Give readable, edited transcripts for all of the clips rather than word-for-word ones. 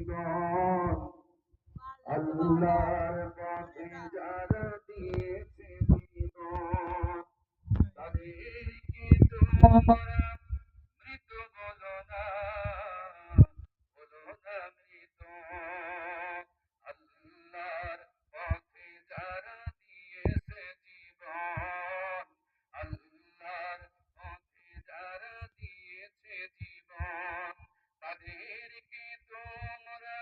জীবন আল্লাহর পথে যারা দিয়েছে জীবন তাদেরকে তোমরা মৃত বলো না, বলো না মৃত। আল্লাহর পথে যারা দিয়েছে জীবন, আল্লাহর পথে যারা দিয়েছে জীবন তাদেরকে তোমরা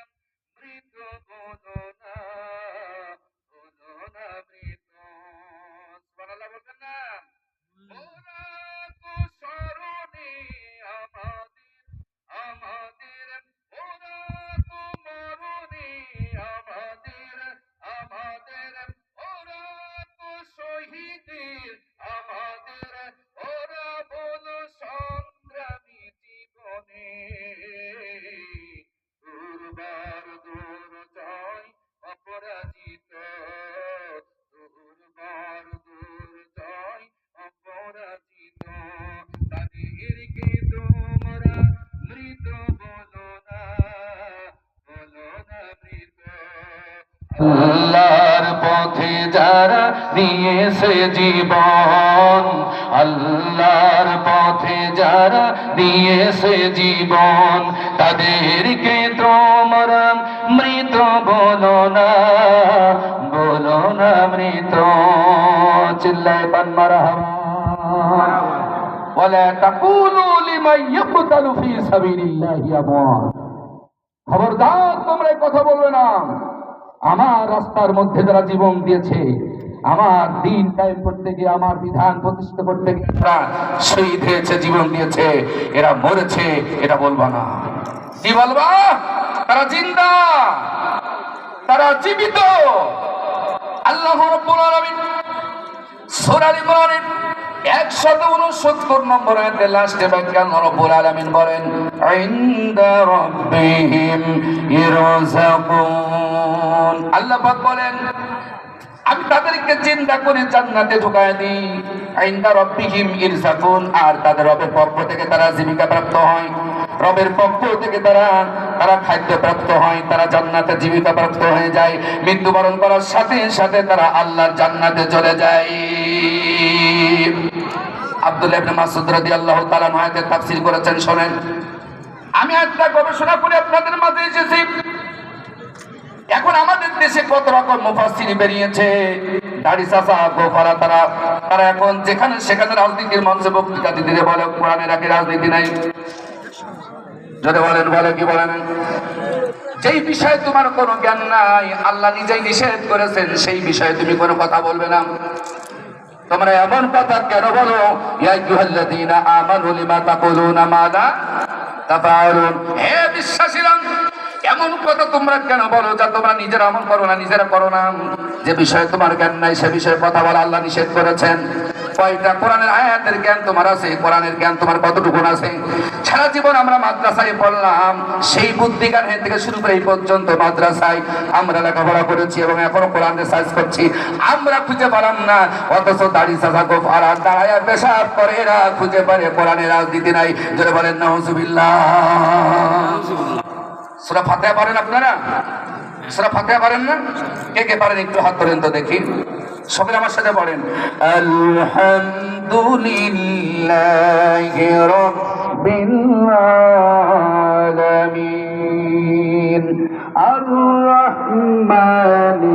মৃত বলো না, বলো না মৃত। সুবহানাল্লাহ বলবেন না? ওরা তো স্মরণে আমাদের, আমাদের ওরা তো মরণে আমাদের, আমাদের ওরা তো শহীদের আমাদের, ওরা বলো সংগ্রামী জীবনে দুর্বার দুর্জয় অপরাজিত, দুর্বার দুর্জয় অপরাজিত তাদেরকে তোমরা মৃত বলো না, বলো না মৃত। আল্লাহর পথে যারা দিয়েছে জীবন, আল্লাহর পথে যারা দিয়েছে জীবন তাদেরকে তোমরা মৃত বলো না, বলো না মৃত। চিল্লায় পান মারহাবা। ওয়ালা তাকুলু লিমান ইয়াকতালু ফি সাবিলিল্লাহি আমওয়াত। খবরদার তোমরা কথা বলবে না, আমার রাস্তার মধ্যে যারা জীবন দিয়েছে, আমার দিন কায়েম করতে গিয়ে, আমার বিধান প্রতিষ্ঠা করতে গিয়ে তারা শহীদ হয়েছে, জীবন দিয়েছে, এরা মরেছে এটা বলবা না। কি বলবা? তারা জিন্দা, তারা জীবিত। আল্লাহ রাব্বুল আলামিন সূরা ইমরানের 169 নম্বর আয়াতে লাস্টে ব্যাখ্যা রব্বুল আলামিন বলেন ইনদা রাব্বিহিম ইরযাকুন। আল্লাহ পাক বলেন আমি তাদেরকে জিন্দা করে জান্নাতে ঢুকায় দিই। ইনদা রাব্বিহিম ইরযাকুন, আর তাদের রবের পক্ষ থেকে তারা জীবিকা প্রাপ্ত হয়, রবের পক্ষ থেকে তারা খাদ্য প্রাপ্ত হয়, তারা জান্নাতে জীবিকা প্রাপ্ত হয়ে যায়। মৃত্যুবরণ করার সাথে সাথে তারা আল্লাহর জান্নাতে চলে যায়। আব্দুল্লাহ ইবনে মাসউদ রাদিয়াল্লাহু তাআলা আয়াতের তাফসীর করেছেন, শুনেন। আমি একটা গবেষণা করে আপনাদের মাঝে এসেছি। এখন আমাদের দেশে কত রকম মুফাসসির বেরিয়েছে, দাড়ি চাচা গোফারা, তারা এখন যেখানে সেখানে রাজনীতির মঞ্চে বক্তৃতা দিতে বলে কোরআনের আগে রাজনীতি নাই। যদি বলেন বলে কি বলেন? যেই বিষয়ে তোমার কোনো জ্ঞান নাই, আল্লাহ নিজেই নিষেধ করেছেন, সেই বিষয়ে তুমি কোনো কথা বলবে না। তোমরা এমন কথা কেন বলো? ইয়া আইয়ুহাল্লাযীনা আমানু লিমা তাকুলুনা মা লা তাফআলুন। হে বিশ্বাসীরা, এমন কথা তোমরা কেন বলো যা তোমরা নিজেরা আমল করো না, নিজেরা করো না। যে বিষয়ে তোমার জ্ঞান নাই সে বিষয়ে কথা বলা আল্লাহ নিষেধ করেছেন। কয়টা কোরআনের আয়াতের জ্ঞান তোমার আছে? কোরআনের জ্ঞান তোমার কতটুকু আছে? সারা জীবন আমরা মাদ্রাসায় পড়লাম, সেই বুদ্ধি জ্ঞান থেকে শুরু করে এই পর্যন্ত মাদ্রাসায় আমরা লেখাপড়া করেছি এবং এখনো কোরআন রিসার্চ করছি, আমরা খুঁজে পেলাম না। অথচ দাড়ি চাচা গোফারা দাঁড়ায় পেশাব করে, এরা খুঁজে পারে কোরআনের রাজনীতি নাই। যারা বলেন নাউজুবিল্লাহ। সূরা ফাতিহা পারেন আপনারা? সূরা ফাতিহা পারেন না? কে কে পারেন একটু হাত তোলেন তো দেখি। সবাই আমার সাথে পড়েন আলহামদুলিল্লাহি রাব্বিল আলামিন আর রাহমানির